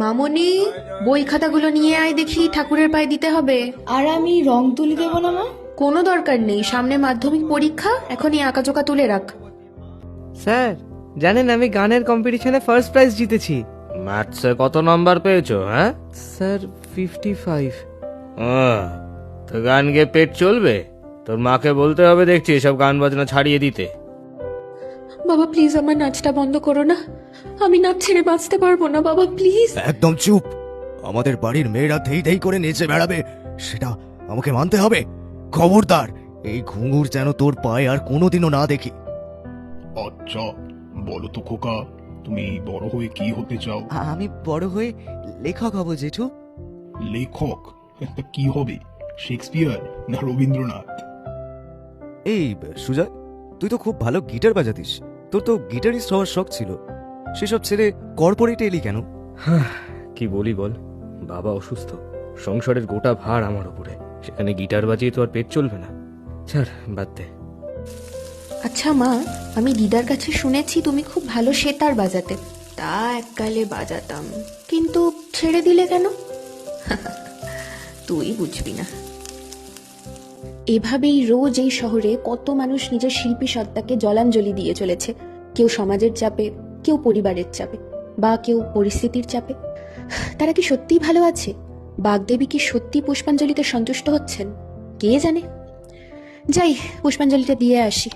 মামনি, বই খাতাগুলো নিয়ে আয় দেখি, ঠাকুরের পায়ে দিতে হবে। আর আমি রং তুলি দেবো না মা? কোনো দরকার নেই, সামনে মাধ্যমিক পরীক্ষা, এখনই আঁকাচোকা তুলে রাখ। স্যার জানেন আমি গানের কম্পিটিশনে ফার্স্ট প্রাইজ জিতেছি। ম্যাথসে কত নাম্বার পেয়েছো? হ্যাঁ স্যার 55। তো গান গেয়ে পেট চলবে? তোর মাকে বলতে হবে দেখছি এসব গান বাজনা ছাড়িয়ে দিতে। বাবা প্লিজ আমার নাচটা বন্ধ করো না, আমি নাচ ছেড়ে বাঁচতে পারবো না বাবা, প্লিজ। একদম চুপ। আমাদের বাড়ির মেয়েরা ধেই ধেই করে নেচে বেড়াবে, সেটা আমাকে মানতে হবে। খবরদার, এই ঘুঙুর যেন তোর পায়ে আর কোনোদিনও না দেখি। আচ্ছা বলো তো খোকা, তুমি বড় হয়ে কি হতে চাও? আমি বড় হয়ে লেখক হব জেঠু। লেখক? তা কি হবে, শেক্সপিয়ার না রবীন্দ্রনাথ? এই সুজয়, তুই তো খুব ভালো গিটার বাজাতিস, তোর তো গিটারিস্ট হওয়ার শখ ছিল, সেসব ছেড়ে কর্পোরেটে এলি কেন? কি বলি বল, বাবা অসুস্থ, সংসারের গোটা ভার আমার উপরে, সেখানে গিটার বাজিয়ে তো আর পেট চলবে না। ছাড়, বাদ দে। আচ্ছা মা, আমি দিদার কাছে শুনেছি তুমি খুব ভালো সেতার বাজাতে। তা এককালে বাজাতাম, কিন্তু ছেড়ে দিলে কেন? তুই বুঝবি না। এভাবেই রোজ এই শহরে কত মানুষ নিজের শিল্পী সত্তাকে জলাঞ্জলি দিয়ে চলেছে, কেউ সমাজের চাপে, কেউ পরিবারের চাপে, বা কেউ পরিস্থিতির চাপে। তারা কি সত্যিই ভালো আছে? বাগদেবী কি সত্যি পুষ্পাঞ্জলিতে সন্তুষ্ট হচ্ছেন? কে জানে। যাই, পুষ্পাঞ্জলিটা দিয়ে আসি।